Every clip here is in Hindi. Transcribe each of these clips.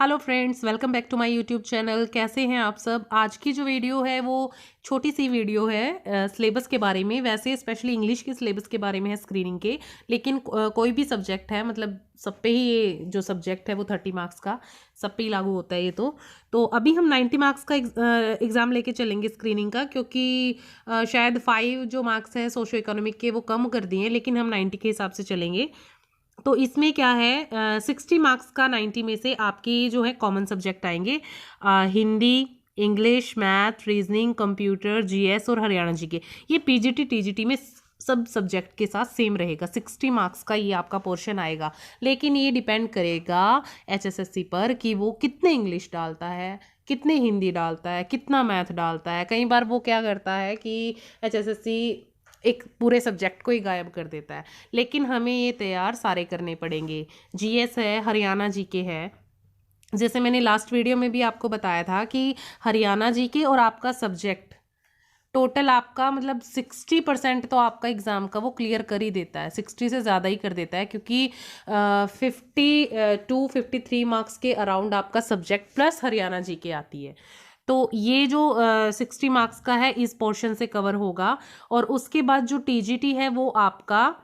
Hello friends, welcome back to my YouTube channel. कैसे हैं आप सब। आज की जो वीडियो है वो छोटी सी वीडियो है सिलेबस के बारे में। वैसे स्पेशली इंग्लिश के सिलेबस के बारे में है स्क्रीनिंग के, लेकिन कोई भी सब्जेक्ट है, मतलब सब पे ही ये जो सब्जेक्ट है वो 30 मार्क्स का सब पे ही लागू होता है ये। तो अभी हम 90 मार्क्स का एग्ज़ाम लेके चलेंगे स्क्रीनिंग का, क्योंकि शायद 5 जो मार्क्स हैं सोशो इकोनॉमिक के वो कम कर दिए हैं, लेकिन हम 90 के हिसाब से चलेंगे। तो इसमें क्या है, 60 मार्क्स का 90 में से आपकी जो है कॉमन सब्जेक्ट आएंगे, Hindi, English, math, reasoning, computer, GS और हरियाणा जीके। ये पीजीटी टीजीटी में सब सब्जेक्ट के साथ सेम रहेगा। 60 मार्क्स का ये आपका पोर्शन आएगा, लेकिन ये डिपेंड करेगा एचएसएससी पर कि वो कितने इंग्लिश डालता है, कितने हिंदी डालता है, कितना मैथ डालता है। कई बार वो क्या करता है कि एचएसएससी एक पूरे सब्जेक्ट को ही गायब कर देता है, लेकिन हमें ये तैयार सारे करने पड़ेंगे। जीएस है, हरियाणा जीके है। जैसे मैंने लास्ट वीडियो में भी आपको बताया था कि हरियाणा जीके और आपका सब्जेक्ट टोटल आपका मतलब 60% तो आपका एग्ज़ाम का वो क्लियर कर ही देता है, 60 से ज़्यादा ही कर देता है, क्योंकि 52-53 मार्क्स के अराउंड आपका सब्जेक्ट प्लस हरियाणा जीके आती है। तो ये जो 60 मार्क्स का है इस पोर्शन से कवर होगा। और उसके बाद जो टीजीटी है वो आपका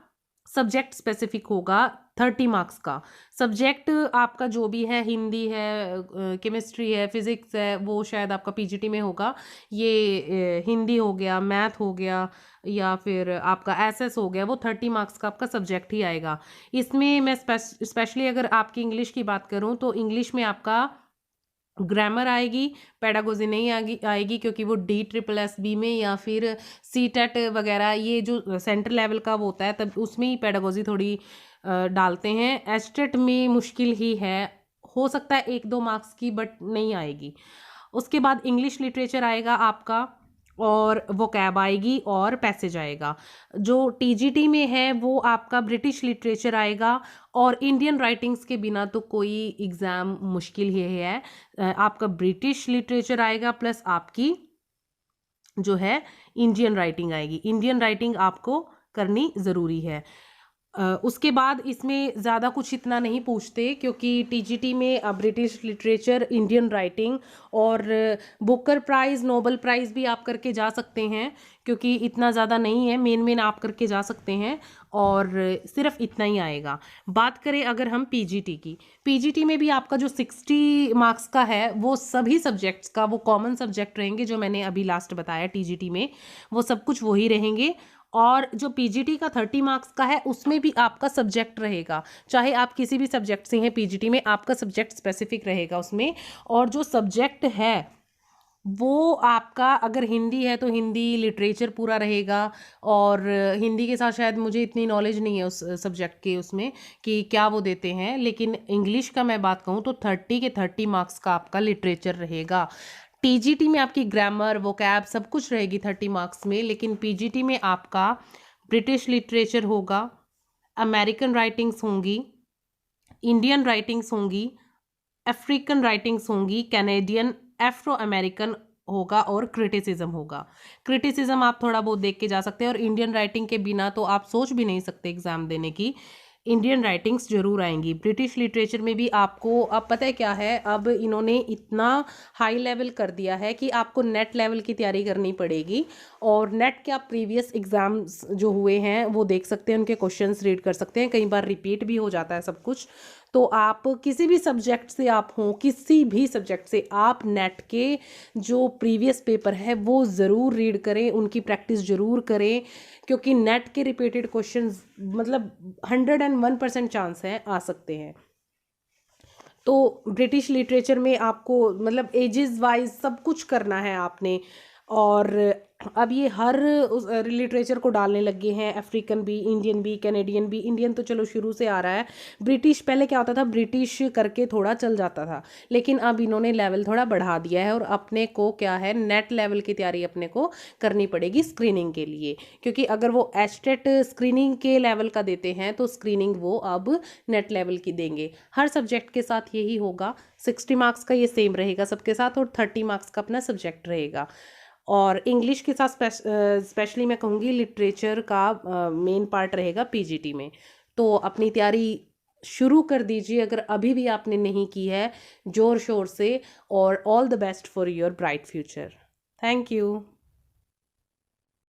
सब्जेक्ट स्पेसिफिक होगा, 30 मार्क्स का। सब्जेक्ट आपका जो भी है, हिंदी है, केमिस्ट्री है, फिजिक्स है, वो शायद आपका पीजीटी में होगा। ये हिंदी हो गया, मैथ हो गया, या फिर आपका एसएस हो गया, वो 30 मार्क्स का आपका सब्जेक्ट ही आएगा। इसमें मैं स्पेशली अगर आपकी इंग्लिश की बात करूँ तो इंग्लिश में आपका ग्रामर आएगी, पेडागोजी नहीं आएगी, क्योंकि वो DSSB में या फिर सीटेट वगैरह ये जो सेंटर लेवल का वो होता है तब उसमें ही पेडागोजी थोड़ी डालते हैं। एस्टेट में मुश्किल ही है, हो सकता है 1-2 मार्क्स की, बट नहीं आएगी। उसके बाद इंग्लिश लिटरेचर आएगा आपका, और वोकैब आएगी और पैसेज आएगा। जो टीजीटी में है वो आपका ब्रिटिश लिटरेचर आएगा, और इंडियन राइटिंग्स के बिना तो कोई एग्ज़ाम मुश्किल ही है। आपका ब्रिटिश लिटरेचर आएगा प्लस आपकी जो है इंडियन राइटिंग आएगी। इंडियन राइटिंग आपको करनी ज़रूरी है। उसके बाद इसमें ज़्यादा कुछ इतना नहीं पूछते, क्योंकि टीजीटी में ब्रिटिश लिटरेचर, इंडियन राइटिंग और बुकर प्राइज़, नोबल प्राइज़ भी आप करके जा सकते हैं, क्योंकि इतना ज़्यादा नहीं है। मेन आप करके जा सकते हैं, और सिर्फ इतना ही आएगा। बात करें अगर हम पीजीटी की, पीजीटी में भी आपका जो 60 मार्क्स का है वो सभी सब्जेक्ट्स का वो कॉमन सब्जेक्ट रहेंगे, जो मैंने अभी लास्ट बताया टीजीटी में वो सब कुछ वही रहेंगे। और जो पीजीटी का 30 मार्क्स का है उसमें भी आपका सब्जेक्ट रहेगा, चाहे आप किसी भी सब्जेक्ट से हैं, पीजीटी में आपका सब्जेक्ट स्पेसिफिक रहेगा उसमें। और जो सब्जेक्ट है वो आपका अगर हिंदी है तो हिंदी लिटरेचर पूरा रहेगा। और हिंदी के साथ शायद मुझे इतनी नॉलेज नहीं है उस सब्जेक्ट के उसमें कि क्या वो देते हैं, लेकिन इंग्लिश का मैं बात कहूँ तो 30 के 30 मार्क्स का आपका लिटरेचर रहेगा। टीजीटी में आपकी ग्रामर, वोकैब सब कुछ रहेगी 30 मार्क्स में, लेकिन पीजीटी में आपका ब्रिटिश लिटरेचर होगा, अमेरिकन राइटिंग्स होंगी, इंडियन राइटिंग्स होंगी, अफ्रीकन राइटिंग्स होंगी, कैनेडियन, एफ्रो अमेरिकन होगा, और क्रिटिसिज्म होगा। क्रिटिसिज्म आप थोड़ा बहुत देख के जा सकते हैं, और इंडियन राइटिंग के बिना तो आप सोच भी नहीं सकते एग्जाम देने की। इंडियन राइटिंग्स जरूर आएंगी। ब्रिटिश लिटरेचर में भी आपको, अब पता है क्या है, अब इन्होंने इतना हाई लेवल कर दिया है कि आपको नेट लेवल की तैयारी करनी पड़ेगी। और नेट के आप प्रीवियस एग्जाम्स जो हुए हैं वो देख सकते हैं, उनके क्वेश्चंस रीड कर सकते हैं। कई बार रिपीट भी हो जाता है सब कुछ। तो आप किसी भी सब्जेक्ट से आप हों, किसी भी सब्जेक्ट से आप नेट के जो प्रीवियस पेपर है वो ज़रूर रीड करें, उनकी प्रैक्टिस ज़रूर करें, क्योंकि नेट के रिपीटेड क्वेश्चंस मतलब 101% चांस है आ सकते हैं। तो ब्रिटिश लिटरेचर में आपको मतलब एजेस वाइज सब कुछ करना है आपने। और अब ये हर लिटरेचर को डालने लगे हैं, अफ्रीकन भी, इंडियन भी, कैनेडियन भी। इंडियन तो चलो शुरू से आ रहा है, ब्रिटिश पहले क्या होता था, ब्रिटिश करके थोड़ा चल जाता था, लेकिन अब इन्होंने लेवल थोड़ा बढ़ा दिया है, और अपने को क्या है, नेट लेवल की तैयारी अपने को करनी पड़ेगी स्क्रीनिंग के लिए। क्योंकि अगर वो एस्टेट स्क्रीनिंग के लेवल का देते हैं तो स्क्रीनिंग वो अब नेट लेवल की देंगे। हर सब्जेक्ट के साथ यही होगा, 60 मार्क्स का ये सेम रहेगा सबके साथ, और 30 मार्क्स का अपना सब्जेक्ट रहेगा। और इंग्लिश के साथ स्पेशली मैं कहूँगी लिटरेचर का मेन पार्ट रहेगा पीजीटी में। तो अपनी तैयारी शुरू कर दीजिए अगर अभी भी आपने नहीं की है, जोर शोर से। और all the best for your bright future. Thank you.